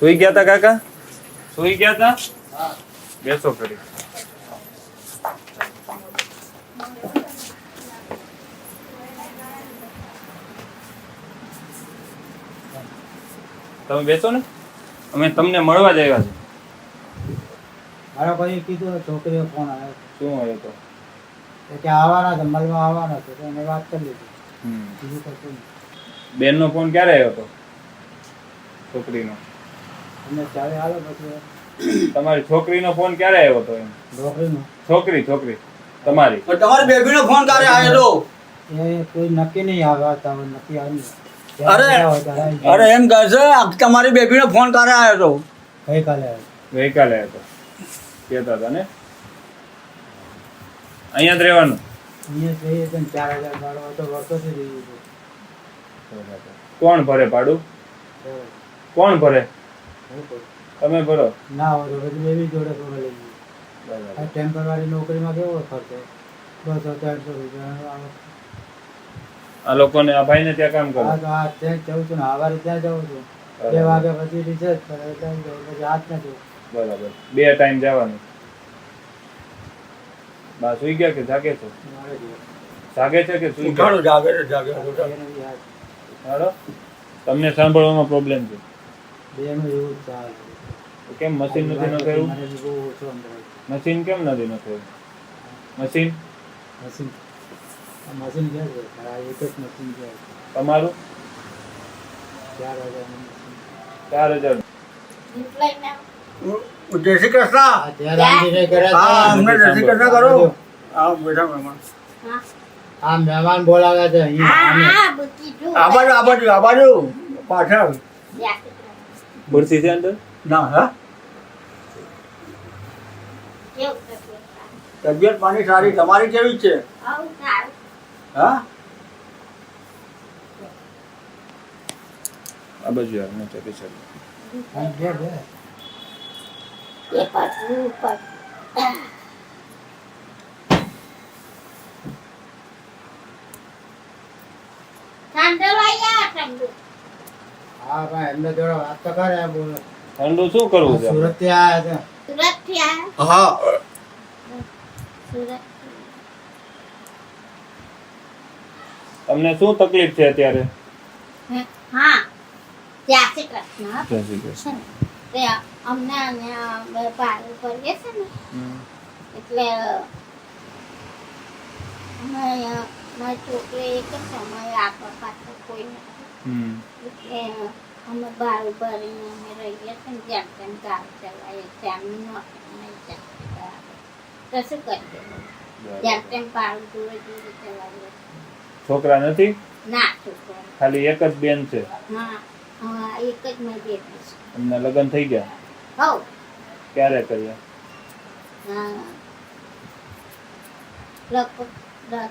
સુઈ ગયા તા કાકા? સુઈ ગયા તા? હા. બેસો કરી. તમે બેસો ને, અમે તમને મળવા જ આવ્યા છે. મારા ભાઈએ કીધું છોકરીઓ ફોન આવ્યો શું હોય તો? કે આવવાના છે, મળવા આવવાના છે, તો એને વાત કરી લીધી. બીજું કશું નહીં. બેનનો ફોન ક્યારે આવ્યો હતો? છોકરીનો? તમને ચાલે હાલો પછી તમારી છોકરીનો ફોન ક્યારે આવ્યો હતો? એમ છોકરીનો છોકરી તમારી. પણ તમારી બેબીનો ફોન ક્યારે આવ્યો એ કોઈ નક્કી નહીં આવ્યા હતા, હવે નક્કી આવી અરે એમ કહે છે તમારી બેબીનો ફોન ક્યારે આવ્યો હતો? ગઈકાલે આવ્યો. ગઈકાલે આવ્યો હતો કહેતા હતા ને. અહીંયા જ રહેવાનું? અહીંયા જઈએ તો 4000 ભાડું હતો, વર્ષોથી રહ્યું છે. કોણ ભરે ભાડું? કોણ ભરે? હું કહું. તમે ભરો? ના હોય તો પછી બેબી જોડે થોડો લઈ જઈએ. આ ટેમ્પરરી નોકરીમાં કેવો ખર્ચો 200-400 રૂપિયા આવે. આ લોકોને, આ ભાઈને ત્યાં કામ કરો? હા, તો આ ત્યાં જઉં છું ને, સવારે ત્યાં જાઉં છું. 2 વાગ્યા પછી રિસર્ચ કરે એટલે પછી હાથ નથી. બરાબર. 2 ટાઈમ જવાનું. બા સુઈ ગયા કે જાગે છે? જાગે છે કે સુઈ ગયા? જાગે હાલો, તમને સાંભળવામાં પ્રોબ્લેમ છે? બેનું એવું જ ચાલે. તો કેમ મશીન નથી નખાયું? મારે બી બહુ ઓછો અંદર. મશીન કેમ નથી નખાયું? મશીન મશીન આ મશીન છે ને, આ એક જ મશીન છે. તમારું? 4000 નું મશીન. 4000. જય શ્રી કૃષ્ણ. આ ત્યારે આંટીને કરે છે. હા, અમને જય શ્રી કૃષ્ણ કરો. હા, બેઠા મહેમાન. આ મહેમાન બોલાવ્યા છે અહીંયા. આ બાજુ પાછળ. ખુરશી છે અંદર? ના હા, તબિયત પાણી સારી. તમારી કેવી છે? હા, આ બાજુ યાર ને ચકી ચાલો. હા, બે. હા ભાઈ, એમને જોડે વાત તો કરે. બોલો ઠંડુ શું કરવું છે? સુરત થી આવ્યા છે. હા. તમને શું તકલીફ છે અત્યારે? હા, જય શ્રી કૃષ્ણ. જય શ્રી કૃષ્ણ. તે અમને અહીંયા ભાડું કરીએ છે ને, એટલે અમે મારી છોકરી એક જ સમય આપવા પાછળ કોઈ નથી, એટલે અમે ભાડું ભરીને અમે રહીએ છીએ ને, જેમ તેમ ગામ ચલાવીએ છીએ. એમની નોકરી નહીં ચાલતી બરાબર, તો શું કરીએ? જેમ તેમ ભાડું દૂરે ચલાવીએ. છોકરા નથી? ના, છોકરા ખાલી એક જ બેન છે? હા, હા, એક જ મારી બેટી છે. એમને લગ્ન થઈ ગયા? હઉ, ક્યારે કર્યા? લગભગ 10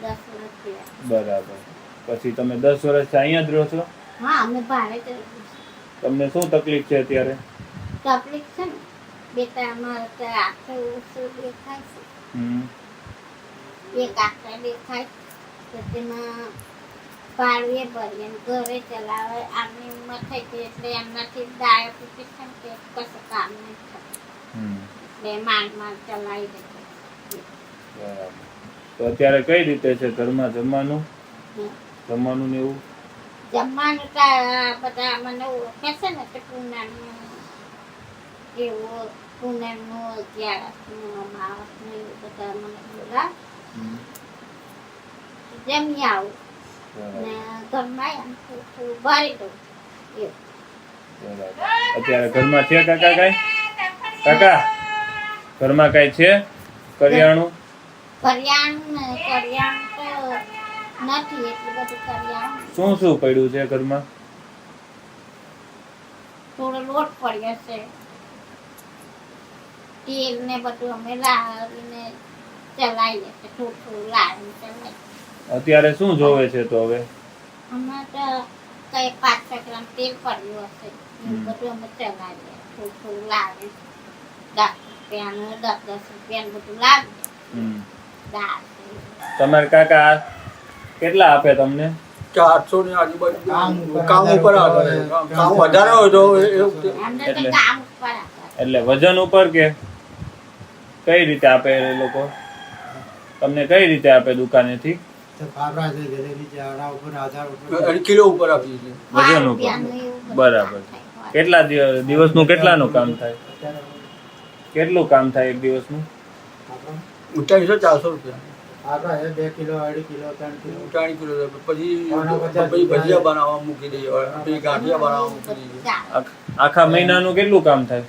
વર્ષ થયા. બરાબર. પછી તમે 10 વર્ષથી અહીંયા જ રહો છો? હા, અમે ભાડે જ રહીએ છીએ. તમને શું તકલીફ છે અત્યારે? તકલીફ છે ને, બેટા અમારે તો આંખે ઓછું દેખાય છે. એક આંખે દેખાય તો તેમાં ભાડું એ ભરીએ ને ઘરે ચલાવે. આમની ઉંમર થઈ ગઈ એટલે એમનાથી ડાયાબિટીસ છે ને, તે કશું કામ નહીં થતું, એટલે માંડ ચલાવી દે. બરાબર. તો અત્યારે કઈ રીતે છે ઘરમાં જમવાનું ને એવું? જમવાનું તો બધા મને ઓળખે છે ને, કે પૂનમનું એવું, પૂનમનું 11નું અમાવસનું એવું બધા મને બોલાવે. જમી આવું ને ઘરમાં એમ થોડું ભરી દઉં એવું. અત્યારે ઘરમાં છે કાકા કઈ? કાકા ઘરમાં કઈ છે કરિયાણું? કરિયાણું તો નથી એટલું બધું કરિયાણું. શું પડ્યું છે ઘરમાં? થોડો લોટ પડ્યો છે, તેલ ને બધું અમે લાવીને ચલાવીએ છીએ. થોડું લાવીને ચલાવીએ. અત્યારે શું જોવે છે તો હવે? હમણાં તો કઈ 5-6 ગ્રામ તેલ પડ્યું હશે, એવું બધું અમે ચલાવીએ. થોડું લાવીએ. 10 રૂપિયાનું બધું લાવીએ. દાળ તમારા કાકા કેટલા આપે તમને? 400 ની આજુબાજુ કામ ઉપર કામ ઉપર આવે કામ વધારે હોય તો એવું અંદર તો એટલે- કામ ઉપર હતા. એટલે વજન ઉપર કે કઈ રીતે આપે એ લોકો તમને કઈ રીતે આપે દુકાનેથી તો ફાફડા છે, જલેબી છે, આડા ઉપર, આધાર ઉપર. અને કિલો ઉપર આપીએ છીએ વજન ઉપર. રૂપિયાનું એવું બધું બરાબર. થાય. કેટલા દિવસનું કેટલાનું કામ થાય અત્યારે કેટલું કામ થાય એક દિવસનું ફાફડા 300-400 રૂપિયા ફાફડા છે 2 કિલો, 2.5 કિલો, 3 કિલો. 3 કિલો પછી આના 50 પછી ભજીયા બનાવવા મૂકી દઈએ પછી ગાંઠિયા બનાવવા મૂકી દઈએ ચાલે. આખા મહિનાનું કેટલું કામ થાય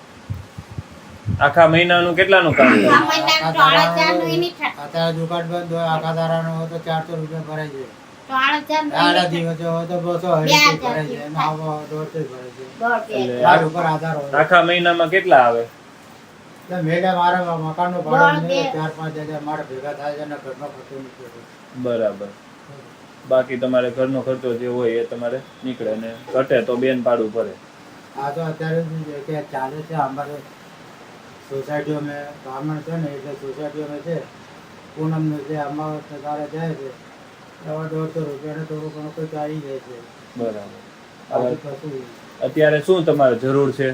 આખા મહિનાનું કેટલાનું કામ થાય આ મહિનાનું 3,000 નું ય નહીં થતું. અત્યારે દુકાન બંધ હોય, આખા દારાનો હોય તો 400 રૂપિયા ભરાય છે. 3,000 નું ય આડા નહીં દિવસે હોય તો 200 2000 ભરાય છે. અને આવા હોય તો 150 ભરાય છે. થતું. એટલે ઝાડ ઉપર આધાર હોય. આખા મહિનામાં કેટલા આવે એટલે મેળા મારા મકાનનું ભાડું બળ છે, બે. 4-5 હજાર મારે ભેગા થાય છે અને ઘરનો ખર્ચો નીકળે છે. બરાબર બાકી તમારે ઘરનો ખર્ચો જે હોય એ તમારે નીકળે ને ઘટે તો બેન ભાડું ભરે આ તો અત્યારે શું છે કે ચાલે છે અમારે સોસાયટીઓમાં બ્રાહ્મણ છે ને એટલે સોસાયટીઓમાં છે પૂનમનું છે અમાવસ તારે જાય છે એવા 150 રૂપિયાને થોડું ઘણું કંઈક આવી જાય છે. બરાબર બાકી હવે કશું અત્યારે શું તમારે જરૂર છે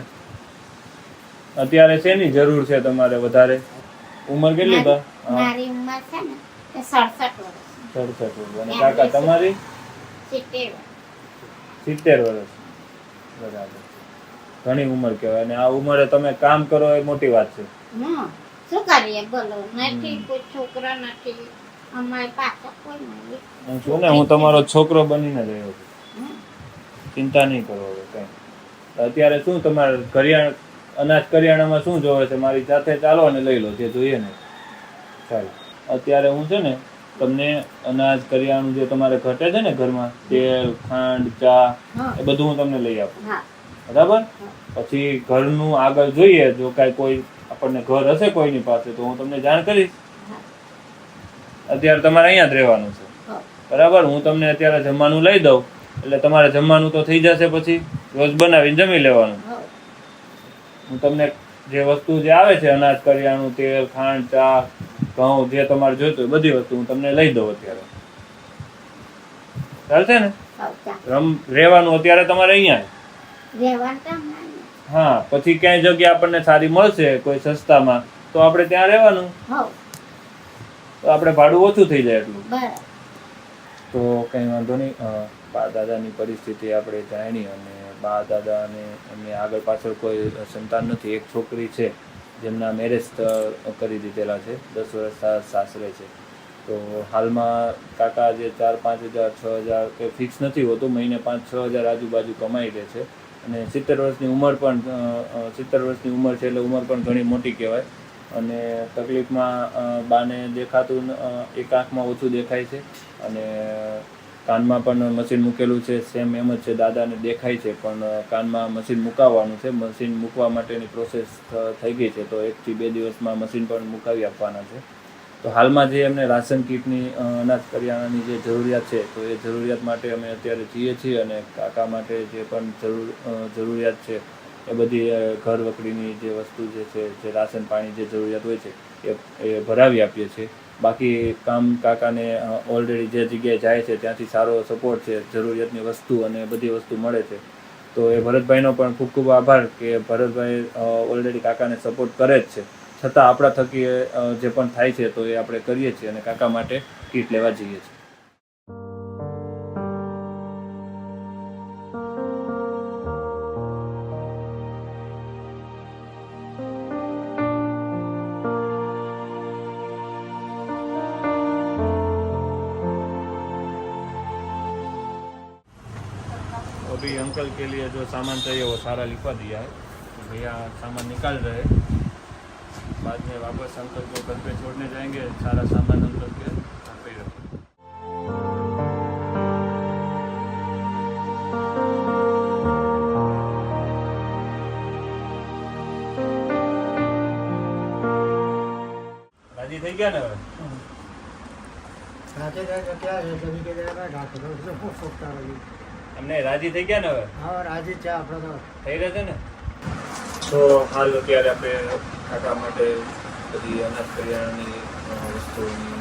અત્યારે શેની જરૂર છે તમારે વધારે ઉંમર કેટલી બા મારી ઉંમર છે ને એ 67 વર્ષ 67 વર્ષ અને કાકા તમારી 70 70 વર્ષ બરાબર ઘણી ઉંમર કહેવાય અને આ ઉંમરે તમે કામ કરો એ મોટી વાત છે શું કરીએ બોલો નથી કોઈ છોકરો નથી અમારી પાસે કોઈ નહીં હું છું ને હું તમારો છોકરો બનીને જ રહ્યો છું હમ. ચિંતા નહીં કરો હવે કઈ અત્યારે શું તમારે અનાજ કરિયાણામાં શું જોવે છે મારી સાથે ચાલો અને લઈ લો જે જોઈએ ને ચાલો અત્યારે હું છે ને તમને અનાજ કરિયાણું જે તમારે ઘટે છે ને ઘરમાં તેલ ખાંડ ચા હા. એ બધું હું તમને લઈ આપું હા બરાબર પછી ઘરનું આગળ જોઈએ જો કાંઈ કોઈ આપણને ઘર હશે કોઈની પાસે તો હું તમને જાણ કરીશ હા. અત્યારે તમારે અહીંયા જ રહેવાનું છે હા. બરાબર હું તમને અત્યારે જમવાનું લઈ દઉં એટલે તમારે જમવાનું તો થઈ જશે પછી રોજ બનાવીને જમી લેવાનું હા. હું તમને જે વસ્તુ જે આવે છે અનાજ કરિયાણું તેલ ખાંડ ચા ઘઉં જે તમારે જોઈતું હોય બધી વસ્તુ હું તમને લઈ દઉં અત્યારે ચાલશે ને હા, ચાલો. રહેવાનું અત્યારે તમારે અહીંયા રહેવાનું તો અમારે નહીં. હા પછી ક્યાંય જગ્યા આપણને સારી મળશે કોઈ સસ્તામાં તો આપણે ત્યાં રહેવાનું હઉ, તો આપણે ભાડું ઓછું થઈ જાય એટલું બરાબર. તો કંઈ વાંધો નહીં બા દાદાની પરિસ્થિતિ આપણે જાણી અને બા દાદા અને એમને આગળ પાછળ કોઈ સંતાન નથી એક છોકરી છે જેમના મેરેજ કરી દીધેલા છે 10 વર્ષ સાસરે છે તો હાલમાં કાકા જે 4-5 હજાર 6 હજાર કે ફિક્સ નથી હોતું મહિને 5-6 હજાર આજુબાજુ કમાઈ લે છે અને 70 વર્ષની ઉંમર પણ 70 વર્ષની ઉંમર છે એટલે ઉંમર પણ ઘણી મોટી કહેવાય અને તકલીફમાં બાને દેખાતું એક આંખમાં ઓછું દેખાય છે અને કાનમાં પણ મશીન મૂકેલું છે સેમ એમ જ છે દાદાને દેખાય છે પણ કાનમાં મશીન મુકાવવાનું છે મશીન મૂકવા માટેની પ્રોસેસ થઈ ગઈ છે તો 1 થી 2 દિવસમાં મશીન પણ મુકાવી આપવાના છે તો હાલમાં જે એમને રાશન કીટની અનાજ કરિયાણાની જે જરૂરિયાત છે તો એ જરૂરિયાત માટે અમે અત્યારે જઈએ છીએ અને કાકા માટે જે પણ જરૂરિયાત છે એ બધી ઘર વકડીની જે વસ્તુ જે છે જે રાશન પાણી જે જરૂરિયાત હોય છે એ ભરાવી આપીએ છીએ બાકી કામ કાકાને ઓલરેડી જે જગ્યાએ જાય છે ત્યાંથી સારો સપોર્ટ છે જરૂરિયાતની વસ્તુ અને બધી વસ્તુ મળે છે તો એ ભરતભાઈનો પણ ખૂબ ખૂબ આભાર કે ભરતભાઈ ઓલરેડી કાકાને સપોર્ટ કરે જ છે છતાં આપણા થકી જે પણ થાય છે તો એ આપણે કરીએ છીએ અને કાકા માટે કીટ લેવા જઈએ છીએ अभी अंकल के लिए जो सामान चाहिए वो सारा लिखवा दिया है तो भैया सामान निकाल रहे हैं बाद में वापस अंकल को घर पे छोड़ने जाएंगे सारा सामान अंकल के घर पे ही रखेंगे राजी થઈ ગયા ને હવે સાથે જાય તો ક્યાં છે સભી કે જાય રાખો તો ખૂબ સોખતા રહી અમને રાજી થઈ ગયા ને હવે હા રાજી છે આપણે તો થઈ રહેશે ને તો હાલ અત્યારે આપણે કાકા માટે બધી અનાજ કરિયાણાની વસ્તુઓની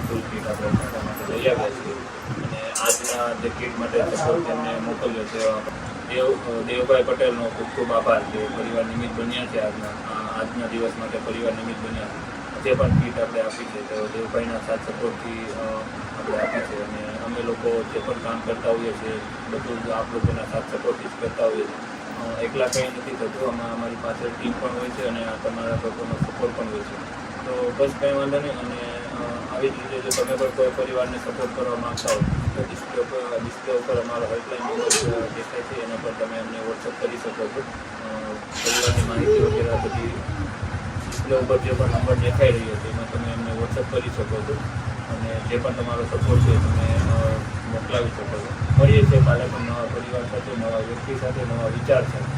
ફૂલ કીટ આપણે કાકા માટે લઈ આવ્યા છીએ અને આજના આ જે કીટ માટે સપોર્ટ તેમને મોકલ્યો છે દેવભાઈ પટેલનો ખૂબ ખૂબ આભાર કે પરિવાર નિમિત્ત બન્યા છે આજના દિવસ માટે પરિવાર નિમિત્ત બન્યા. જે પણ કીટ આપણે આપી છે તો દેવભાઈના સાથ સપોર્ટથી આપણે આપી છે અને અમે લોકો જે પણ કામ કરતા હોઈએ છીએ બધું જ આપ લોકોના સાથ સપોર્ટથી જ કરતા હોઈએ છીએ. એકલા કંઈ નથી થતું, આમાં અમારી પાસે ટીમ પણ હોય છે અને તમારા લોકોનો સપોર્ટ પણ હોય છે. તો બસ કંઈ વાંધો નહીં. અને આવી જ રીતે જો તમે પણ કોઈ પરિવારને સપોર્ટ કરવા માગતા હો તો ડિસ્પ્લે ઉપર અમારો હેલ્પલાઇન નંબર દેખાય છે, એના પર તમે અમને વોટ્સઅપ કરી શકો છો. પરિવારની માહિતી વગેરે બધી ડિસ્પ્લે ઉપર જે પણ નંબર દેખાઈ રહ્યો છે એમાં તમે અમને વોટ્સઅપ કરી શકો છો અને જે પણ તમારો સપોર્ટ છે તમે મોકલાવી શકો છો. મળીએ છીએ કાલે પણ નવા પરિવાર સાથે, નવા વ્યક્તિ સાથે, નવા વિચાર સાથે.